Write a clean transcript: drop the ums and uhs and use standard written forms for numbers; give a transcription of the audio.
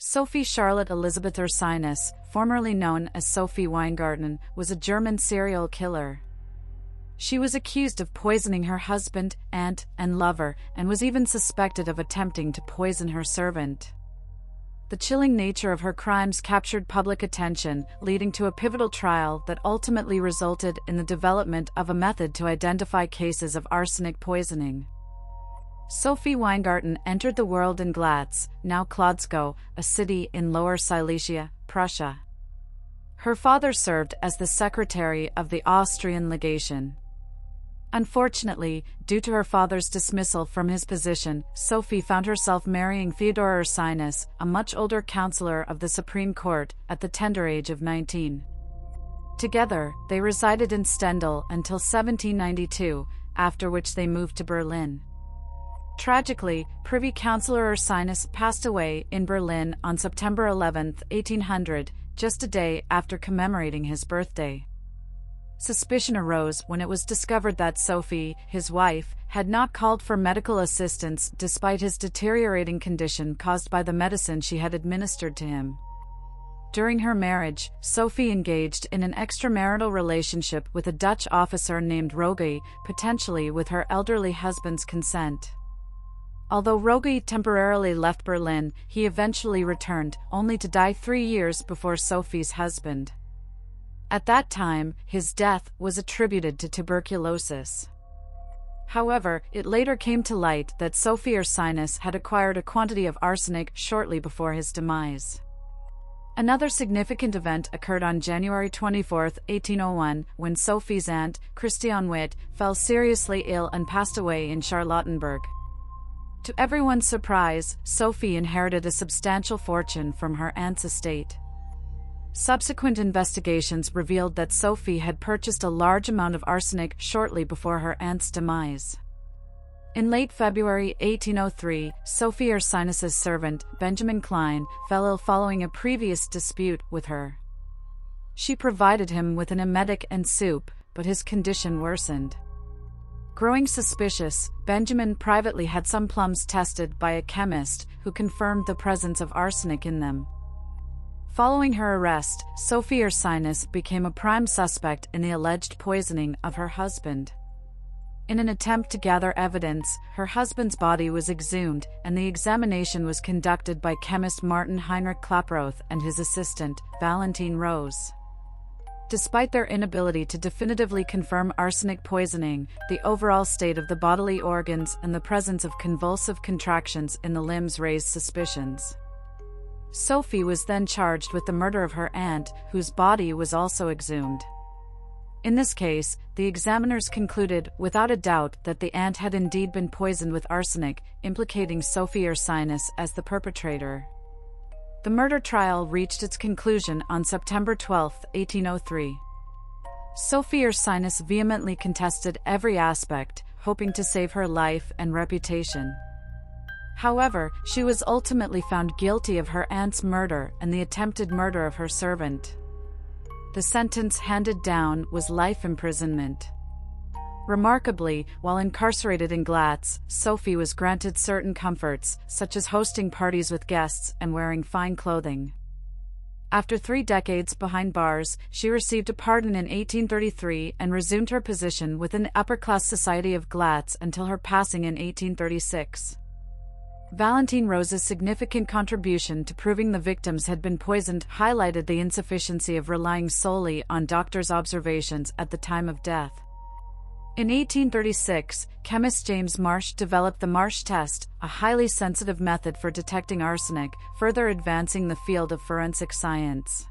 Sophie Charlotte Elizabeth Ursinus, formerly known as Sophie Weingarten, was a German serial killer. She was accused of poisoning her husband, aunt, and lover, and was even suspected of attempting to poison her servant. The chilling nature of her crimes captured public attention, leading to a pivotal trial that ultimately resulted in the development of a method to identify cases of arsenic poisoning. Sophie Weingarten entered the world in Glatz, now Klodzko, a city in Lower Silesia, Prussia. Her father served as the secretary of the Austrian legation. Unfortunately, due to her father's dismissal from his position, Sophie found herself marrying Theodor Ursinus, a much older counselor of the Supreme Court, at the tender age of 19. Together, they resided in Stendal until 1792, after which they moved to Berlin. Tragically, Privy Councillor Ursinus passed away in Berlin on September 11, 1800, just a day after commemorating his birthday. Suspicion arose when it was discovered that Sophie, his wife, had not called for medical assistance despite his deteriorating condition caused by the medicine she had administered to him. During her marriage, Sophie engaged in an extramarital relationship with a Dutch officer named Rogi, potentially with her elderly husband's consent. Although Rogi temporarily left Berlin, he eventually returned, only to die 3 years before Sophie's husband. At that time, his death was attributed to tuberculosis. However, it later came to light that Sophie Ursinus had acquired a quantity of arsenic shortly before his demise. Another significant event occurred on January 24, 1801, when Sophie's aunt, Christiane Witt, fell seriously ill and passed away in Charlottenburg. To everyone's surprise, Sophie inherited a substantial fortune from her aunt's estate. Subsequent investigations revealed that Sophie had purchased a large amount of arsenic shortly before her aunt's demise. In late February 1803, Sophie Ursinus's servant, Benjamin Klein, fell ill following a previous dispute with her. She provided him with an emetic and soup, but his condition worsened. Growing suspicious, Benjamin privately had some plums tested by a chemist who confirmed the presence of arsenic in them. Following her arrest, Sophie Ursinus became a prime suspect in the alleged poisoning of her husband. In an attempt to gather evidence, her husband's body was exhumed, and the examination was conducted by chemist Martin Heinrich Klaproth and his assistant, Valentine Rose. Despite their inability to definitively confirm arsenic poisoning, the overall state of the bodily organs and the presence of convulsive contractions in the limbs raised suspicions. Sophie was then charged with the murder of her aunt, whose body was also exhumed. In this case, the examiners concluded without a doubt that the aunt had indeed been poisoned with arsenic, implicating Sophie Ursinus as the perpetrator. The murder trial reached its conclusion on September 12, 1803. Sophie Ursinus vehemently contested every aspect, hoping to save her life and reputation. However, she was ultimately found guilty of her aunt's murder and the attempted murder of her servant. The sentence handed down was life imprisonment. Remarkably, while incarcerated in Glatz, Sophie was granted certain comforts, such as hosting parties with guests and wearing fine clothing. After 3 decades behind bars, she received a pardon in 1833 and resumed her position within the upper-class society of Glatz until her passing in 1836. Valentine Rose's significant contribution to proving the victims had been poisoned highlighted the insufficiency of relying solely on doctors' observations at the time of death. In 1836, chemist James Marsh developed the Marsh test, a highly sensitive method for detecting arsenic, further advancing the field of forensic science.